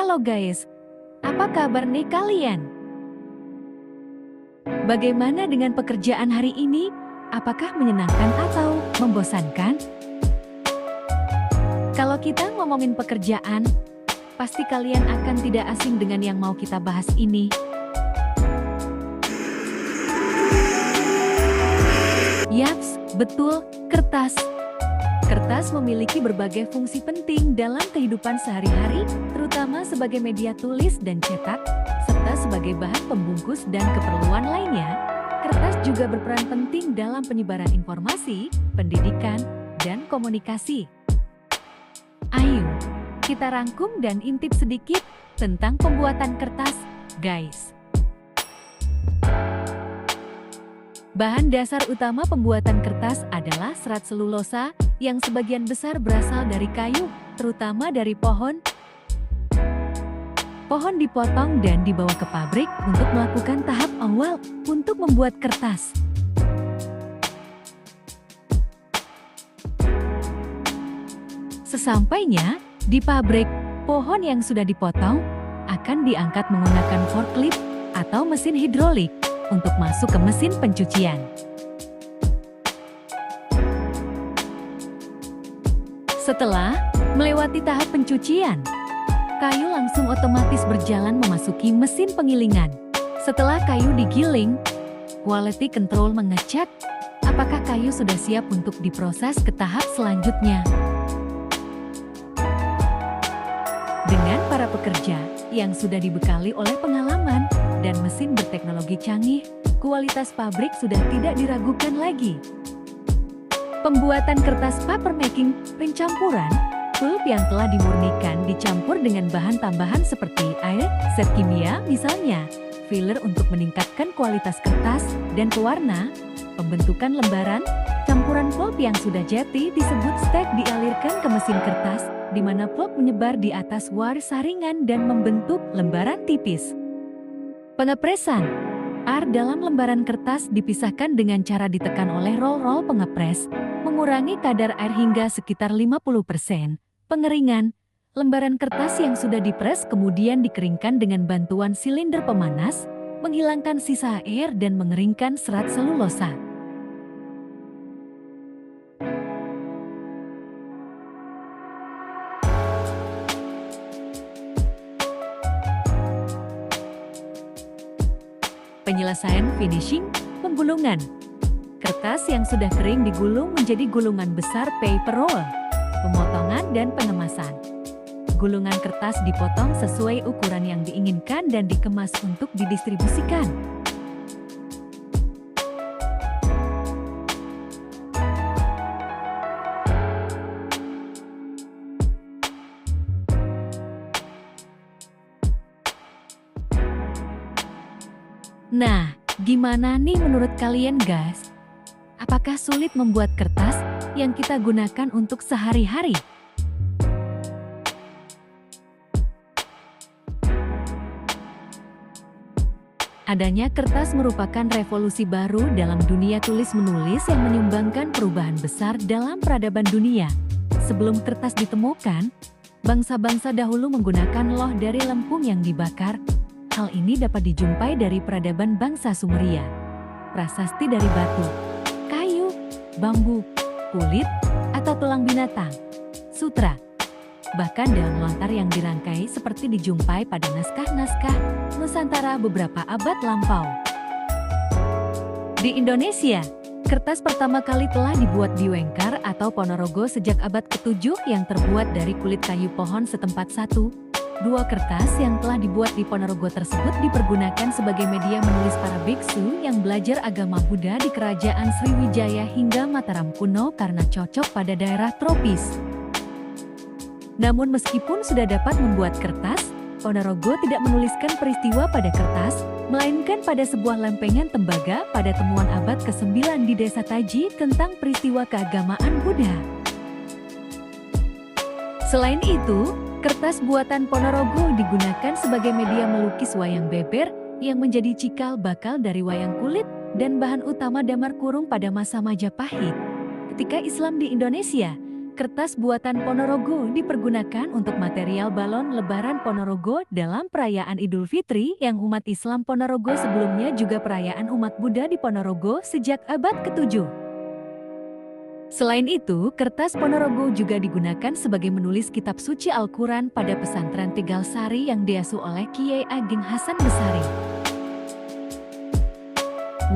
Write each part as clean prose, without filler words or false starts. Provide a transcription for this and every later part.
Halo guys, apa kabar nih kalian? Bagaimana dengan pekerjaan hari ini? Apakah menyenangkan atau membosankan? Kalau kita ngomongin pekerjaan, pasti kalian akan tidak asing dengan yang mau kita bahas ini. Yaps, betul, kertas. Kertas memiliki berbagai fungsi penting dalam kehidupan sehari-hari, terutama sebagai media tulis dan cetak, serta sebagai bahan pembungkus dan keperluan lainnya. Kertas juga berperan penting dalam penyebaran informasi, pendidikan, dan komunikasi. Ayo, kita rangkum dan intip sedikit tentang pembuatan kertas, guys. Bahan dasar utama pembuatan kertas adalah serat selulosa, yang sebagian besar berasal dari kayu, terutama dari pohon. Pohon dipotong dan dibawa ke pabrik untuk melakukan tahap awal untuk membuat kertas. Sesampainya di pabrik, pohon yang sudah dipotong akan diangkat menggunakan forklift atau mesin hidrolik untuk masuk ke mesin pencucian. Setelah melewati tahap pencucian, kayu langsung otomatis berjalan memasuki mesin pengilingan. Setelah kayu digiling, quality control mengecek apakah kayu sudah siap untuk diproses ke tahap selanjutnya. Dengan para pekerja yang sudah dibekali oleh pengalaman dan mesin berteknologi canggih, kualitas pabrik sudah tidak diragukan lagi. Pembuatan kertas papermaking, pencampuran, pulp yang telah dimurnikan dicampur dengan bahan tambahan seperti air, zat kimia misalnya, filler untuk meningkatkan kualitas kertas dan pewarna, pembentukan lembaran, campuran pulp yang sudah jadi disebut stack dialirkan ke mesin kertas, di mana pulp menyebar di atas war saringan dan membentuk lembaran tipis. Pengepresan. Air dalam lembaran kertas dipisahkan dengan cara ditekan oleh roll-roll pengepres, mengurangi kadar air hingga sekitar 50%. Pengeringan. Lembaran kertas yang sudah dipres kemudian dikeringkan dengan bantuan silinder pemanas, menghilangkan sisa air dan mengeringkan serat selulosa. Penyelesaian finishing, penggulungan. Kertas yang sudah kering digulung menjadi gulungan besar paper roll, pemotongan dan pengemasan. Gulungan kertas dipotong sesuai ukuran yang diinginkan dan dikemas untuk didistribusikan. Nah, gimana nih menurut kalian guys? Apakah sulit membuat kertas yang kita gunakan untuk sehari-hari? Adanya kertas merupakan revolusi baru dalam dunia tulis-menulis yang menyumbangkan perubahan besar dalam peradaban dunia. Sebelum kertas ditemukan, bangsa-bangsa dahulu menggunakan loh dari lempung yang dibakar. Hal ini dapat dijumpai dari peradaban bangsa Sumeria, prasasti dari batu, kayu, bambu, kulit, atau tulang binatang, sutra, bahkan dalam lontar yang dirangkai seperti dijumpai pada naskah-naskah Nusantara beberapa abad lampau. Di Indonesia, kertas pertama kali telah dibuat di Wengkar atau Ponorogo sejak abad ke-7 yang terbuat dari kulit kayu pohon setempat satu. Dua kertas yang telah dibuat di Ponorogo tersebut dipergunakan sebagai media menulis para biksu yang belajar agama Buddha di Kerajaan Sriwijaya hingga Mataram kuno karena cocok pada daerah tropis. Namun meskipun sudah dapat membuat kertas, Ponorogo tidak menuliskan peristiwa pada kertas, melainkan pada sebuah lempengan tembaga pada temuan abad ke-9 di Desa Taji tentang peristiwa keagamaan Buddha. Selain itu, kertas buatan Ponorogo digunakan sebagai media melukis wayang beber yang menjadi cikal bakal dari wayang kulit dan bahan utama damar kurung pada masa Majapahit. Ketika Islam di Indonesia, Kertas buatan Ponorogo dipergunakan untuk material balon Lebaran Ponorogo dalam perayaan Idul Fitri yang umat Islam Ponorogo sebelumnya juga perayaan umat Buddha di Ponorogo sejak abad ke-7. Selain itu, kertas Ponorogo juga digunakan sebagai menulis kitab suci Al-Quran pada pesantren Tegal Sari yang diasuh oleh Kiai Ageng Hasan Besari.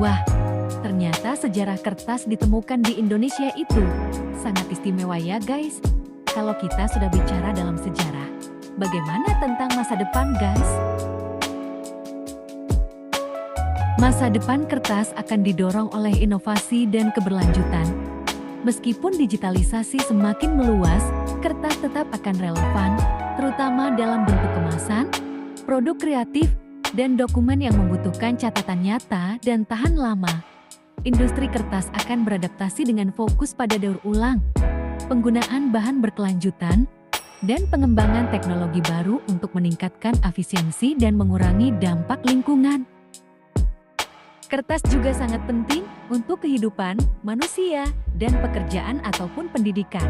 Wah, ternyata sejarah kertas ditemukan di Indonesia itu sangat istimewa ya guys. Kalau kita sudah bicara dalam sejarah, bagaimana tentang masa depan guys? Masa depan kertas akan didorong oleh inovasi dan keberlanjutan. Meskipun digitalisasi semakin meluas, kertas tetap akan relevan, terutama dalam bentuk kemasan, produk kreatif, dan dokumen yang membutuhkan catatan nyata dan tahan lama. Industri kertas akan beradaptasi dengan fokus pada daur ulang, penggunaan bahan berkelanjutan, dan pengembangan teknologi baru untuk meningkatkan efisiensi dan mengurangi dampak lingkungan. Kertas juga sangat penting untuk kehidupan manusia dan pekerjaan ataupun pendidikan.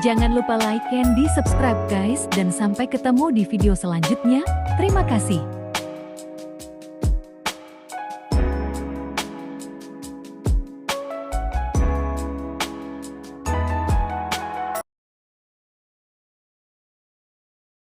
Jangan lupa like and di subscribe guys, dan sampai ketemu di video selanjutnya. Terima kasih.